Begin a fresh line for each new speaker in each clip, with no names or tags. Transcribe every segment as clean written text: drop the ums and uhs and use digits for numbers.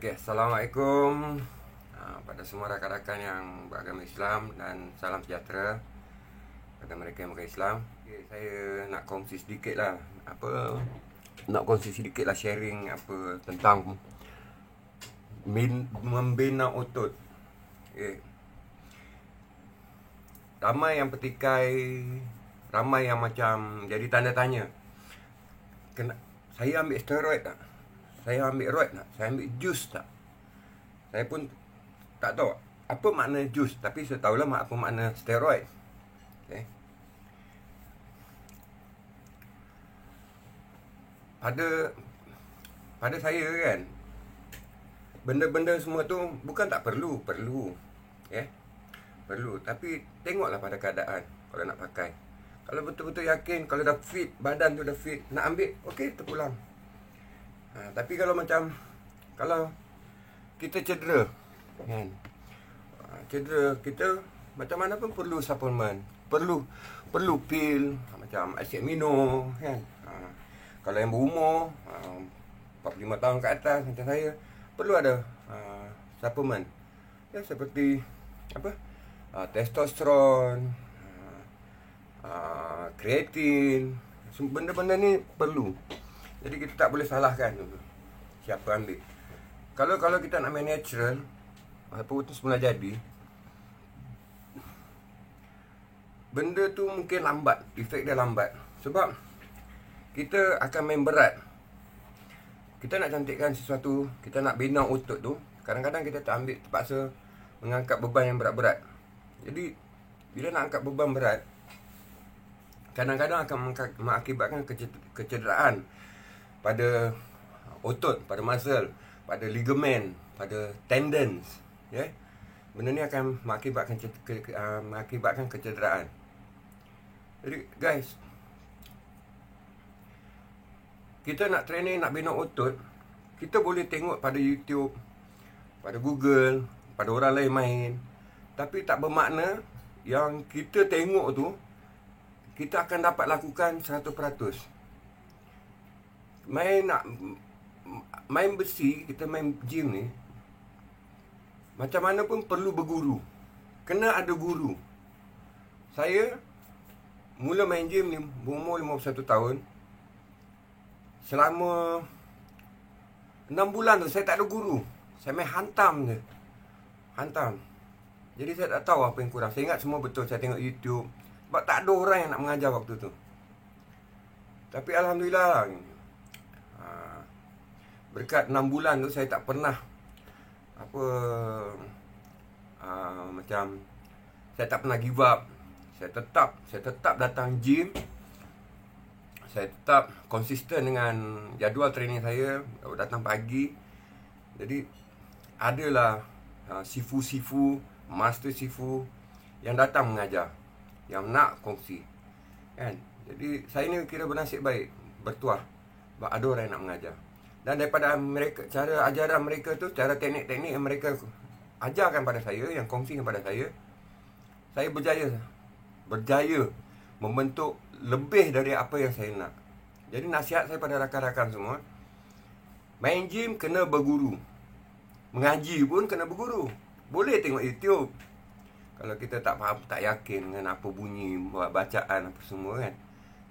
Okey, Assalamualaikum pada semua rakan-rakan yang beragama Islam dan salam sejahtera pada mereka yang bukan Islam. Okay, saya nak kongsi sedikit lah sharing tentang membina otot. Okay. Ramai yang petikai, ramai yang macam jadi tanda tanya. Saya ambil steroid tak? Saya ambil roid tak? Saya ambil jus tak? Saya pun tak tahu apa makna jus, tapi saya tahulah apa makna steroid. Okay. Pada saya kan, benda-benda semua tu bukan tak perlu. Perlu, tapi tengoklah pada keadaan kalau nak pakai. Kalau betul-betul yakin, kalau dah fit, badan tu dah fit, nak ambil, okey, terpulang. Tapi kalau kita cedera kan, cedera kita macam mana pun perlu suplemen, perlu pil macam Acetaminophen kan. Kalau yang berumur 45 tahun ke atas macam saya, perlu ada suplemen ya, seperti testosteron, kreatin. Benda-benda ni perlu. Jadi kita tak boleh salahkan siapa ambil. Kalau kita nak main natural, apa tu semula jadi, benda tu mungkin lambat, efek dia lambat. Sebab kita akan main berat. Kita nak cantikkan sesuatu, kita nak bina otot tu, kadang-kadang kita terpaksa mengangkat beban yang berat-berat. Jadi bila nak angkat beban berat, kadang-kadang akan mengakibatkan kecederaan pada otot, pada muscle, pada ligament, pada tendons, ya. Benda ni akan mengakibatkan kecederaan. Jadi guys, kita nak training, nak bina otot, kita boleh tengok pada YouTube, pada Google, pada orang lain main, tapi tak bermakna yang kita tengok tu kita akan dapat lakukan 100%. Main besi, kita main gym ni, macam mana pun perlu berguru. Kena ada guru. Saya mula main gym ni berumur 51 tahun. Selama 6 bulan tu saya tak ada guru. Saya main hantam je. Hantam. Jadi saya tak tahu apa yang kurang. Saya ingat semua betul. Saya tengok YouTube. Sebab tak ada orang yang nak mengajar waktu tu. Tapi Alhamdulillah, berkat 6 bulan tu saya tak pernah saya tak pernah give up. Saya tetap datang gym. Saya tetap konsisten dengan jadual training saya. Datang pagi. Jadi adalah sifu-sifu, master sifu yang datang mengajar, yang nak kongsi kan. Jadi saya ni kira bernasib baik, bertuah sebab ada orang yang nak mengajar. Dan daripada mereka, cara ajaran mereka tu, cara teknik-teknik yang mereka ajarkan pada saya, yang kongsikan pada saya berjaya membentuk lebih dari apa yang saya nak. Jadi nasihat saya pada rakan-rakan semua, main gym kena berguru, mengaji pun kena berguru. Boleh tengok YouTube. Kalau kita tak faham, tak yakin dengan apa bunyi bacaan apa semua kan,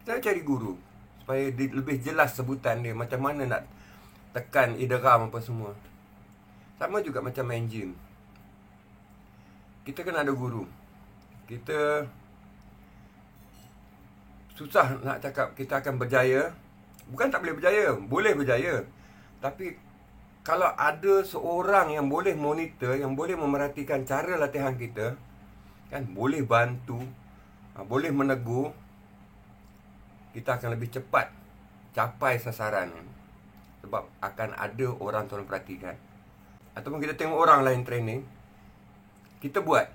kita cari guru supaya lebih jelas sebutan dia, macam mana nak tekan idgham apa semua. Sama juga macam main gym, kita kena ada guru. Kita susah nak cakap kita akan berjaya. Bukan tak boleh berjaya, boleh berjaya. Tapi kalau ada seorang yang boleh monitor, yang boleh memerhatikan cara latihan kita kan, boleh bantu, boleh menegur, kita akan lebih cepat capai sasaran. Sebab akan ada orang tolong perhatikan. Ataupun kita tengok orang lain training, kita buat.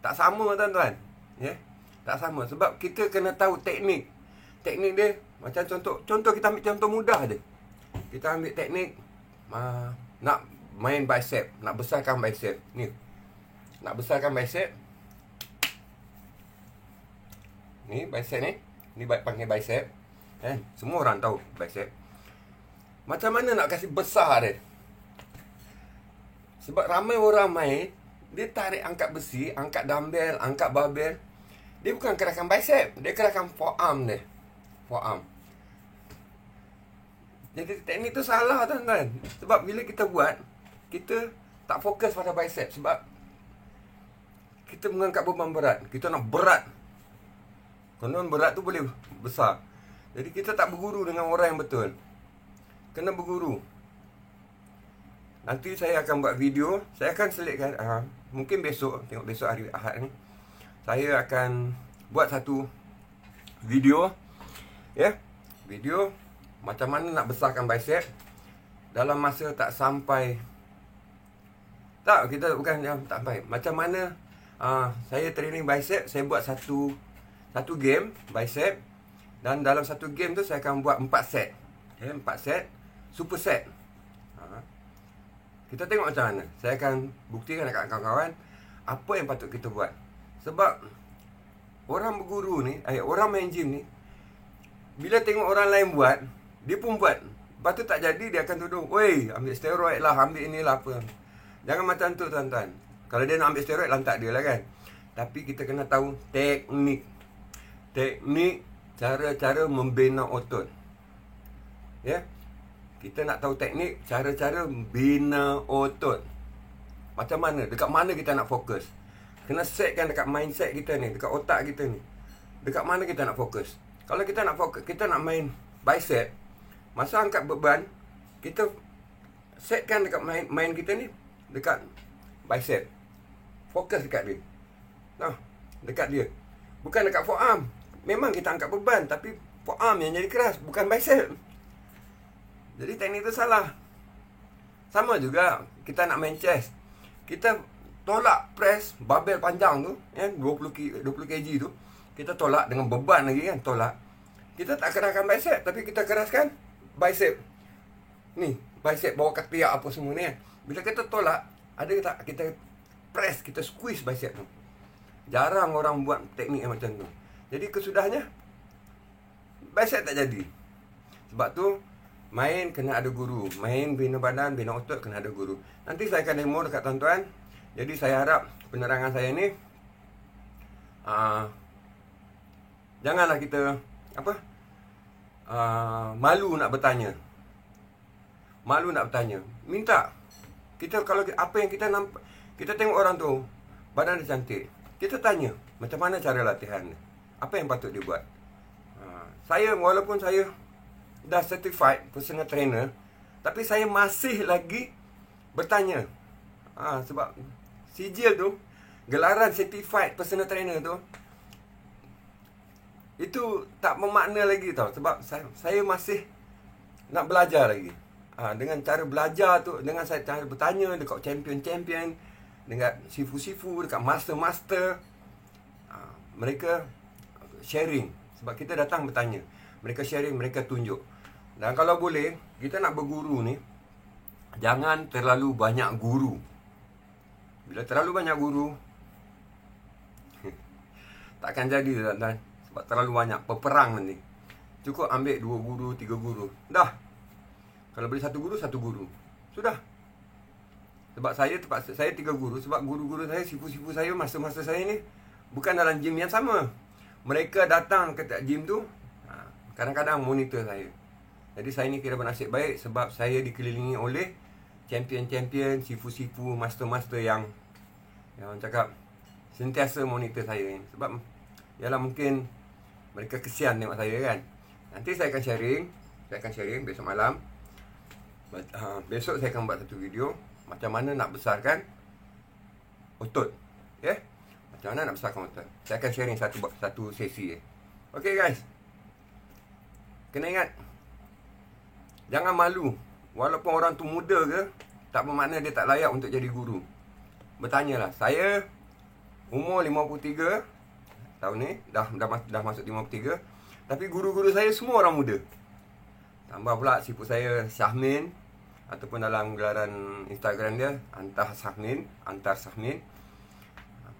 Tak sama tuan-tuan, ya? Tak sama. Sebab kita kena tahu teknik. Teknik dia, macam contoh kita ambil contoh mudah je. Kita ambil teknik nak main bicep, nak besarkan bicep ni. Nak besarkan bicep ni, bicep ni panggil bicep kan. Semua orang tahu bicep. Macam mana nak kasih besar dia? Sebab ramai orang main, dia tarik angkat besi, angkat dumbbell, angkat barbell. Dia bukan gerakan bicep, dia gerakan forearm dia. Forearm. Jadi teknik tu salah tuan-tuan. Sebab bila kita buat, kita tak fokus pada bicep. Sebab kita mengangkat beban berat, kita nak berat. Konon berat tu boleh besar. Jadi kita tak berguru dengan orang yang betul. Kena berguru. Nanti saya akan buat video. Saya akan selitkan mungkin besok, tengok besok hari Ahad ni, saya akan buat satu video. Ya, video macam mana nak besarkan bicep dalam masa tak sampai. Tak, kita bukan tak sampai. Macam mana saya training bicep, saya buat satu game bicep. Dan dalam satu game tu saya akan buat 4 set. 4 set, super set. Kita tengok macam mana. Saya akan buktikan dekat kawan-kawan apa yang patut kita buat. Sebab orang berguru ni, orang main gym ni, bila tengok orang lain buat, dia pun buat. Lepas tu tak jadi, dia akan tuduh, "Woi, ambil steroid lah, ambil inilah apa." Jangan macam tu tuan-tuan. Kalau dia nak ambil steroid, lantak dia lah kan. Tapi kita kena tahu teknik. Teknik, cara-cara membina otot. Ya. Kita nak tahu teknik, cara-cara bina otot. Macam mana, dekat mana kita nak fokus. Kena setkan dekat mindset kita ni, dekat otak kita ni. Dekat mana kita nak fokus. Kalau kita nak fokus, kita nak main bicep, masa angkat beban, kita setkan dekat main kita ni, dekat bicep. Fokus dekat dia. Dekat dia. Bukan dekat forearm. Memang kita angkat beban, tapi forearm yang jadi keras, bukan bicep. Jadi teknik tu salah. Sama juga kita nak main chest. Kita tolak press barbell panjang tu, 20 kg tu. Kita tolak dengan beban lagi kan, tolak. Kita tak keraskan bicep, tapi kita keraskan bicep. Ni, bicep bawah ketiak apa semua ni kan. Bila kita tolak, ada tak kita press, kita squeeze bicep tu. Jarang orang buat teknik yang macam tu. Jadi kesudahnya bicep tak jadi. Sebab tu main kena ada guru. Main bina badan, bina otot kena ada guru. Nanti saya akan demo dekat tuan-tuan. Jadi saya harap penerangan saya ni janganlah kita malu nak bertanya. Malu nak bertanya. Minta. Kita kalau apa yang kita nampak, kita tengok orang tu badan dia cantik, kita tanya macam mana cara latihan dia, apa yang patut dia buat. Saya walaupun saya dah certified personal trainer, tapi saya masih lagi bertanya. Sebab sijil tu, gelaran certified personal trainer tu, itu tak bermakna lagi tau. Sebab saya masih nak belajar lagi. Dengan cara belajar tu, dengan saya cara bertanya dekat champion-champion, dekat sifu-sifu, dekat master-master, mereka sharing. Sebab kita datang bertanya, mereka sharing, mereka tunjuk. Dan kalau boleh, kita nak berguru ni, jangan terlalu banyak guru. Bila terlalu banyak guru, takkan jadi tuan-tuan. Sebab terlalu banyak, peperang nanti. Cukup ambil 2 guru, 3 guru, dah. Kalau boleh 1 guru, 1 guru, sudah. Sebab saya 3 guru. Sebab guru-guru saya, sifu-sifu saya, masa-masa saya ni bukan dalam gym yang sama. Mereka datang ke gym tu, kadang-kadang monitor saya. Jadi saya ni kira bernasib baik sebab saya dikelilingi oleh champion-champion, sifu-sifu, master-master yang cakap sentiasa monitor saya ni. Sebab yalah mungkin mereka kesian tengok saya kan. Nanti saya akan sharing besok malam. Besok saya akan buat satu video macam mana nak besarkan otot. Macam mana nak besarkan otot. Saya akan sharing satu sesi. Okay guys, kena ingat, jangan malu. Walaupun orang tu muda ke, tak bermakna dia tak layak untuk jadi guru. Bertanyalah. Saya umur 53 tahun ni, dah masuk 53. Tapi guru-guru saya semua orang muda. Tambah pula sipu saya Syahmin, ataupun dalam gelaran Instagram dia Antar Syahmin.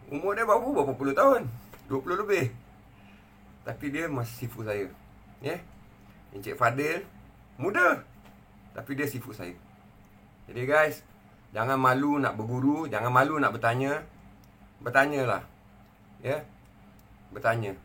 Umur dia berapa puluh tahun, 20 lebih. Tapi dia masih sifu saya. Encik Fadil muda, tapi dia sifu saya. Jadi guys, Jangan malu nak berguru, jangan malu nak bertanya. Bertanyalah. Ya. Bertanya.